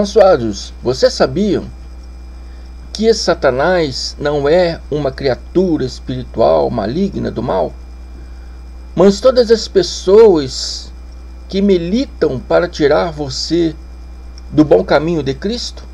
Abençoados, vocês sabiam que Satanás não é uma criatura espiritual maligna do mal? Mas todas as pessoas que militam para tirar você do bom caminho de Cristo?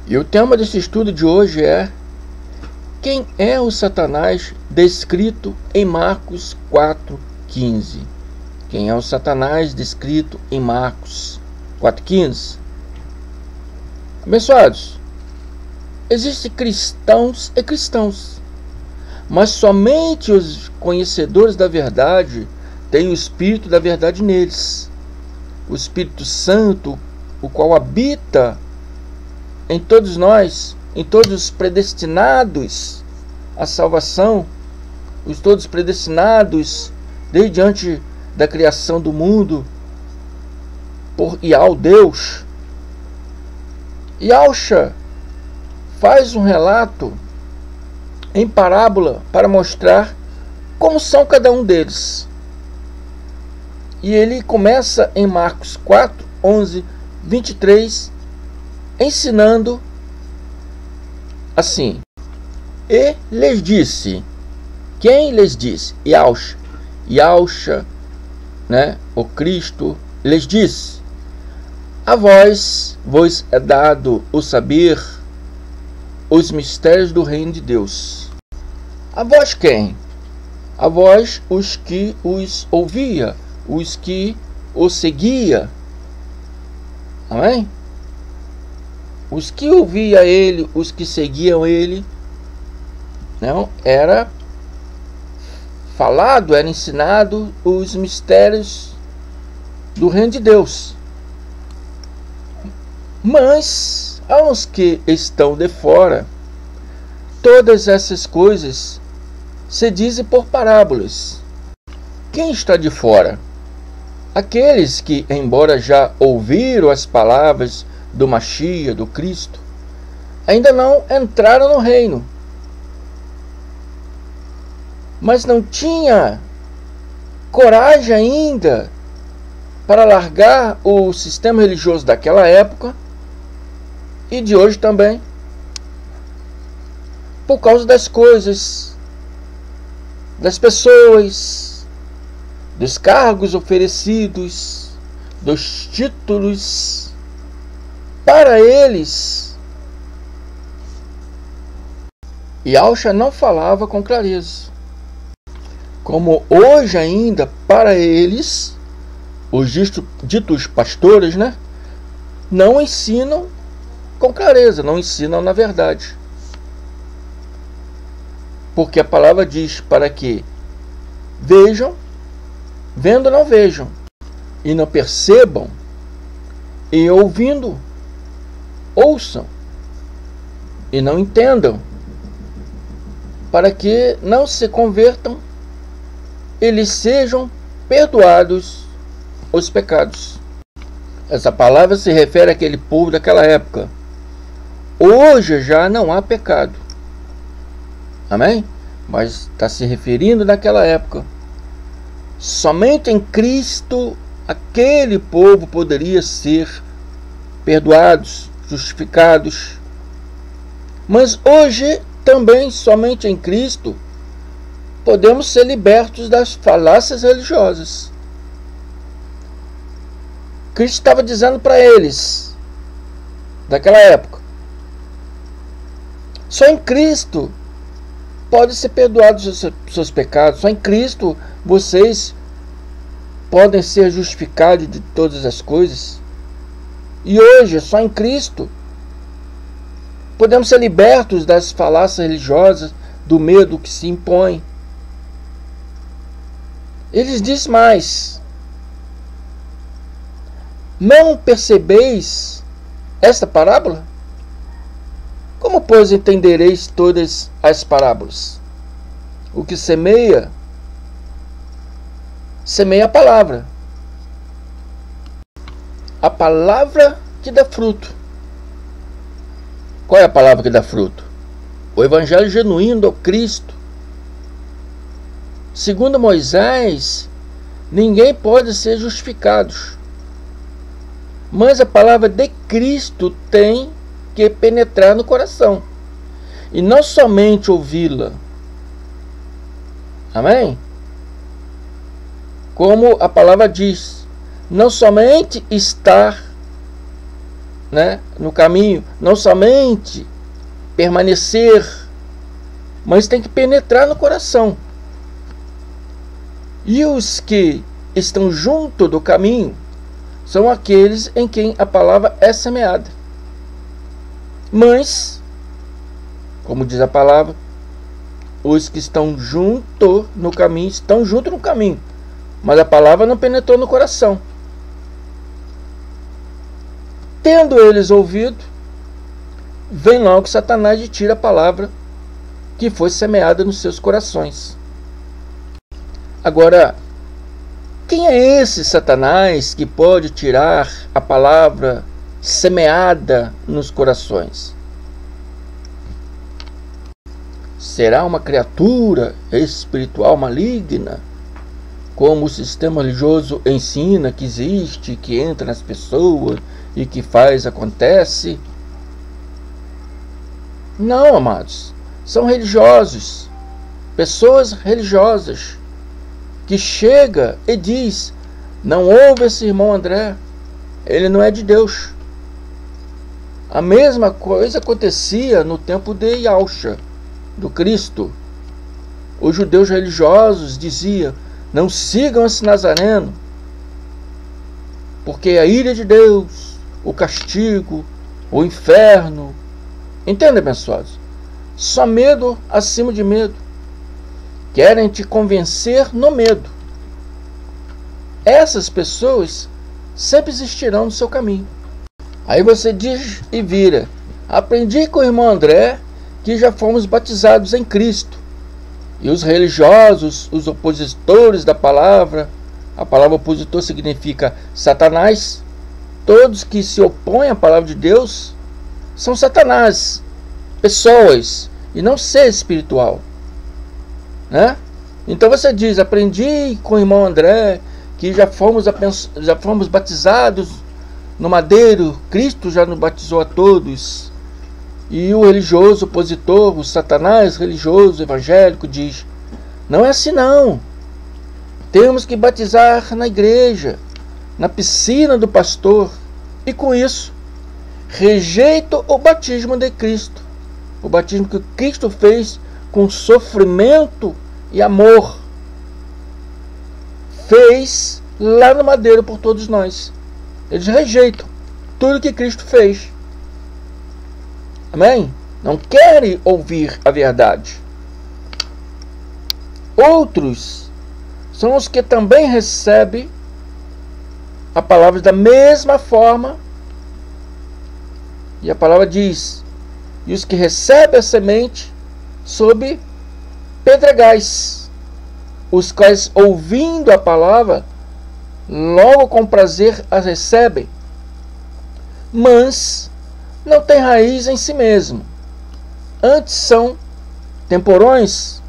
E o tema desse estudo de hoje é: quem é o Satanás descrito em Marcos 4,15? Quem é o Satanás descrito em Marcos 4,15? Abençoados, existem cristãos e cristãos, mas somente os conhecedores da verdade têm o Espírito da verdade neles. O Espírito Santo, o qual habita em todos nós, em todos os predestinados à salvação, os todos predestinados desde antes da criação do mundo por Yahweh Deus. Yahshua faz um relato em parábola para mostrar como são cada um deles. E ele começa em Marcos 4, 11, 23, ensinando assim: e lhes disse. Quem lhes disse? Yahshua, o Cristo, lhes disse: a vós vos é dado o saber os mistérios do reino de Deus. A vós quem? A vós os que os ouvia, os que o seguia. Amém? Os que ouvia ele, os que seguiam ele, não era falado, era ensinado os mistérios do reino de Deus. Mas aos que estão de fora, todas essas coisas se dizem por parábolas. Quem está de fora? Aqueles que, embora já ouviram as palavras do Mashiach, do Cristo, ainda não entraram no reino, mas não tinha coragem ainda para largar o sistema religioso daquela época e de hoje também, por causa das coisas, das pessoas, dos cargos oferecidos, dos títulos. Para eles, Yahshua não falava com clareza. Como hoje ainda, para eles, os ditos pastores, não ensinam com clareza, não ensinam na verdade. Porque a palavra diz para que vejam, vendo não vejam, e não percebam, e ouvindo ouçam e não entendam, para que não se convertam e lhes sejam perdoados os pecados. Essa palavra se refere àquele povo daquela época. Hoje já não há pecado, amém? Mas está se referindo naquela época. Somente em Cristo aquele povo poderia ser perdoados, justificados. Mas hoje também somente em Cristo podemos ser libertos das falácias religiosas. Cristo estava dizendo para eles daquela época: só em Cristo podem ser perdoados os seus pecados, só em Cristo vocês podem ser justificados de todas as coisas. E hoje, só em Cristo, podemos ser libertos das falácias religiosas, do medo que se impõe. Eles diz mais: não percebeis esta parábola? Como, pois, entendereis todas as parábolas? O que semeia, semeia a palavra. A palavra que dá fruto. Qual é a palavra que dá fruto? o evangelho genuíno do Cristo. Segundo Moisés, ninguém pode ser justificado, mas a palavra de Cristo tem que penetrar no coração, e não somente ouvi-la. Amém? Como a palavra diz, não somente estar, no caminho, não somente permanecer, mas tem que penetrar no coração. E os que estão junto do caminho são aqueles em quem a palavra é semeada. Mas, como diz a palavra, os que estão junto no caminho, estão junto no caminho, mas a palavra não penetrou no coração. Tendo eles ouvido, vem logo Satanás e tira a palavra que foi semeada nos seus corações. Agora, quem é esse Satanás que pode tirar a palavra semeada nos corações? Será uma criatura espiritual maligna, como o sistema religioso ensina que existe, que entra nas pessoas e que acontece? Não, amados. São religiosos, pessoas religiosas, que chega e diz: não ouve esse irmão André, ele não é de Deus. A mesma coisa acontecia no tempo de Yahshua, do Cristo. Os judeus religiosos diziam: não sigam esse Nazareno, porque a ira de Deus, o castigo, o inferno. Entende, abençoados? Só medo acima de medo. Querem te convencer no medo. Essas pessoas sempre existirão no seu caminho. Aí você diz e vira: aprendi com o irmão André que já fomos batizados em Cristo. E os religiosos, os opositores da palavra, a palavra opositor significa Satanás, todos que se opõem à palavra de Deus são Satanás, pessoas, e não ser espiritual. Então você diz: aprendi com o irmão André que já fomos batizados no madeiro, Cristo já nos batizou a todos. E o religioso opositor, o Satanás religioso evangélico, diz: não é assim não, temos que batizar na igreja, na piscina do pastor. E com isso rejeito o batismo de Cristo, o batismo que Cristo fez com sofrimento e amor, fez lá no madeiro por todos nós. Eles rejeitam tudo que Cristo fez. Amém? Não querem ouvir a verdade. Outros são os que também recebem a palavra da mesma forma. E a palavra diz: e os que recebem a semente sob pedregais, os quais, ouvindo a palavra, logo com prazer a recebem, mas não tem raiz em si mesmo. Antes são temporões,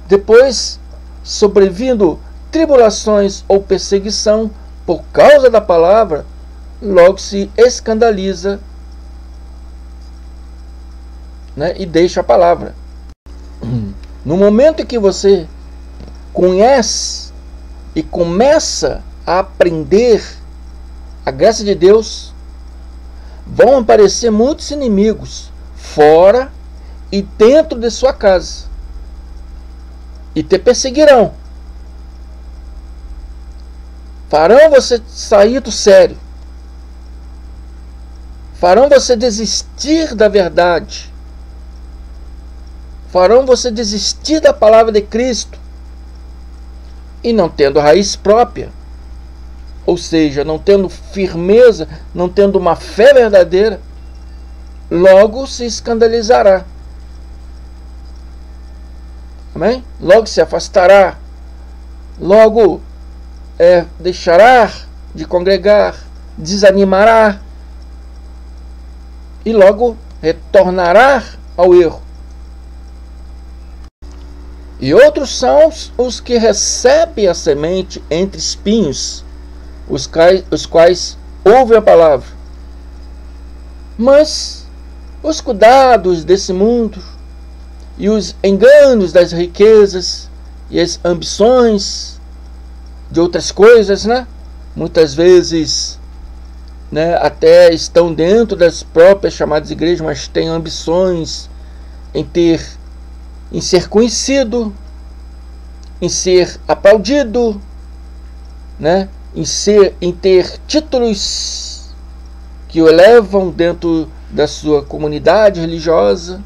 depois, sobrevindo tribulações ou perseguição por causa da palavra, logo se escandaliza, e deixa a palavra. No momento em que você conhece e começa a aprender a graça de Deus, vão aparecer muitos inimigos fora e dentro de sua casa, e te perseguirão, farão você sair do sério, farão você desistir da verdade, farão você desistir da palavra de Cristo, e não tendo raiz própria, ou seja, não tendo firmeza, não tendo uma fé verdadeira, logo se escandalizará. Amém? Logo se afastará, logo deixará de congregar, desanimará, e logo retornará ao erro. E outros são os que recebem a semente entre espinhos, os quais ouvem a palavra, mas os cuidados desse mundo e os enganos das riquezas e as ambições de outras coisas, né? Muitas vezes, né, até estão dentro das próprias chamadas igrejas, mas têm ambições em ser conhecido, em ser aplaudido, né? em ter títulos que o elevam dentro da sua comunidade religiosa.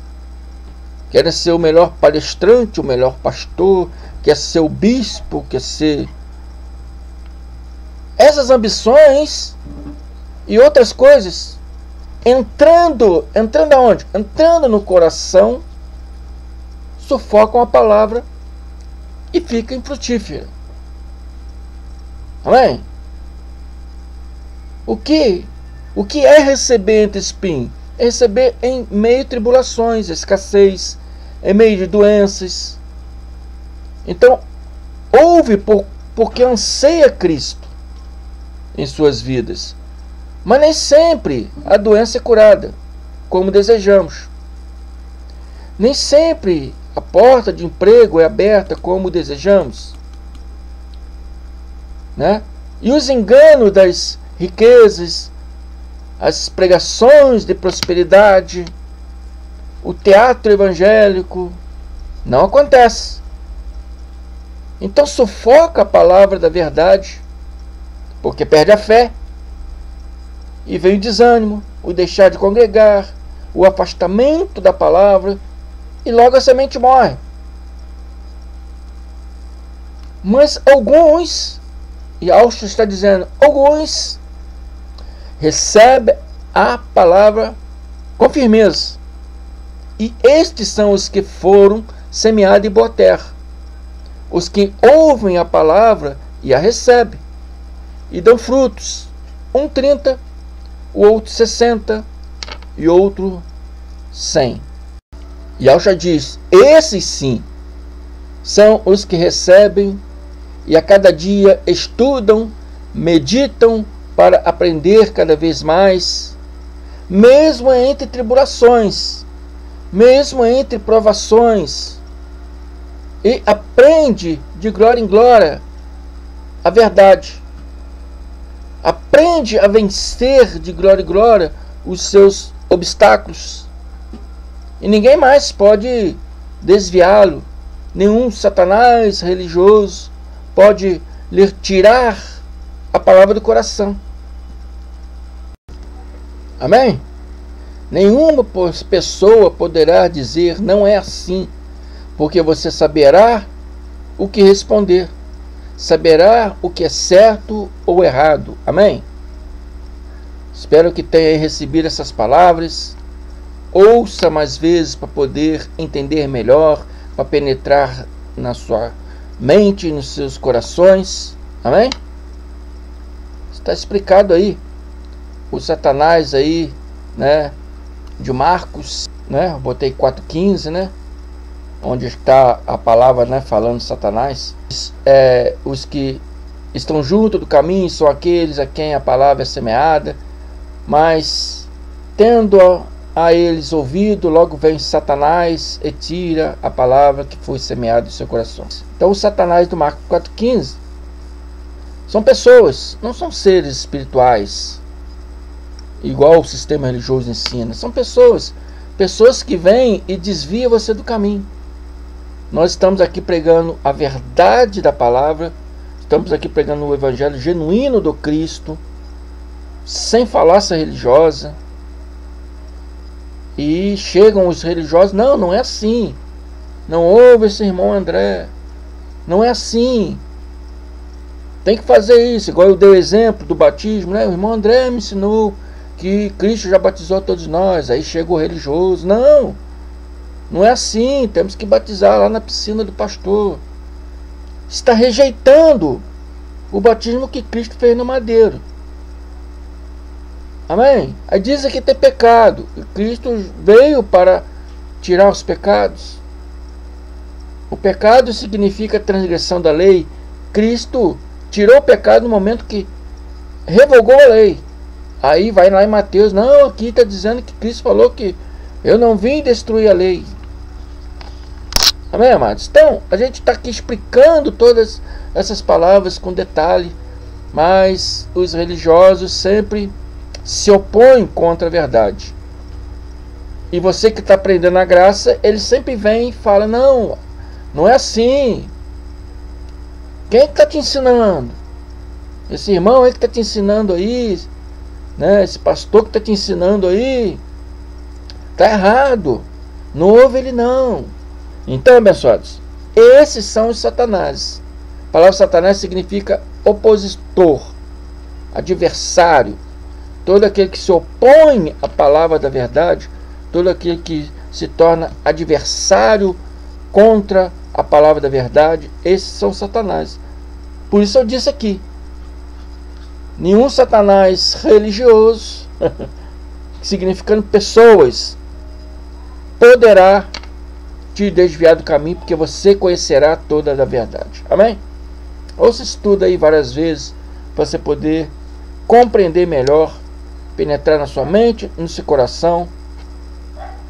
Quer ser o melhor palestrante, o melhor pastor, quer ser o bispo, quer ser... Essas ambições e outras coisas entrando aonde? Entrando no coração, sufocam a palavra e fica infrutífera. Amém? O que é receber entre espinhos? É receber em meio a tribulações, escassez, em meio de doenças. Então, ouve porque anseia Cristo em suas vidas. Mas nem sempre a doença é curada como desejamos. Nem sempre a porta de emprego é aberta como desejamos, né? E os enganos das riquezas, as pregações de prosperidade, o teatro evangélico não acontece. Então sufoca a palavra da verdade, porque perde a fé, e vem o desânimo, o deixar de congregar, o afastamento da palavra, e logo a semente morre. Mas alguns, e Austin está dizendo, alguns recebem a palavra com firmeza, e estes são os que foram semeados em boa terra, os que ouvem a palavra e a recebem, e dão frutos, um 30, o outro 60 e outro 100. E Austin diz, esses sim são os que recebem e a cada dia estudam, meditam para aprender cada vez mais, mesmo entre tribulações, mesmo entre provações, e aprende de glória em glória a verdade. Aprende a vencer de glória em glória os seus obstáculos. E ninguém mais pode desviá-lo. Nenhum satanás religioso pode lhe tirar a palavra do coração. Amém? Nenhuma pessoa poderá dizer não é assim, porque você saberá o que responder. Saberá o que é certo ou errado. Amém? Espero que tenha recebido essas palavras. Ouça mais vezes para poder entender melhor, para penetrar na sua mente, nos seus corações. Amém? Está explicado aí. O Satanás aí, né, de Marcos, né? Eu botei 4,15, né? Onde está a palavra, né, falando Satanás. Os que estão junto do caminho são aqueles a quem a palavra é semeada, mas tendo a eles ouvido, logo vem Satanás e tira a palavra que foi semeada em seu coração. Então o Satanás do Marcos 4,15 são pessoas, não são seres espirituais, igual o sistema religioso ensina. São pessoas que vêm e desviam você do caminho. Nós estamos aqui pregando a verdade da palavra, estamos aqui pregando o evangelho genuíno do Cristo, sem falácia religiosa. E chegam os religiosos, não é assim. Não ouve esse irmão André. Não é assim. Tem que fazer isso. Igual eu dei o exemplo do batismo, né? O irmão André me ensinou que Cristo já batizou todos nós. Aí chega o religioso. Não é assim. Temos que batizar lá na piscina do pastor. Está rejeitando o batismo que Cristo fez no madeiro. Amém? Aí diz que tem pecado. E Cristo veio para tirar os pecados. O pecado significa transgressão da lei. Cristo tirou o pecado no momento que revogou a lei. Aí vai lá em Mateus, não, aqui está dizendo que Cristo falou que eu não vim destruir a lei. Amém, amados? Então, a gente está aqui explicando todas essas palavras com detalhe, mas os religiosos sempre se opõem contra a verdade. E você que está aprendendo a graça, ele sempre vem e fala, não, não é assim. Quem está te ensinando? Esse irmão aí que está te ensinando aí, né? Esse pastor que está te ensinando aí, está errado. Não ouve ele não. Então, abençoados, esses são os Satanás. A palavra Satanás significa opositor, adversário. Todo aquele que se opõe à palavra da verdade, todo aquele que se torna adversário contra a palavra da verdade, esses são Satanás. Por isso eu disse aqui, nenhum Satanás religioso, significando pessoas, poderá te desviar do caminho, porque você conhecerá toda a verdade. Amém? Ouça isso tudo aí várias vezes, para você poder compreender melhor, penetrar na sua mente, no seu coração.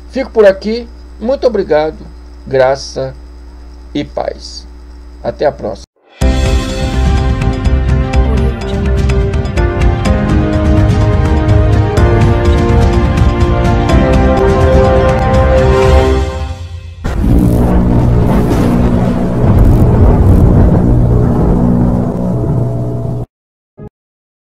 Fico por aqui. Muito obrigado. Graça e paz. Até a próxima.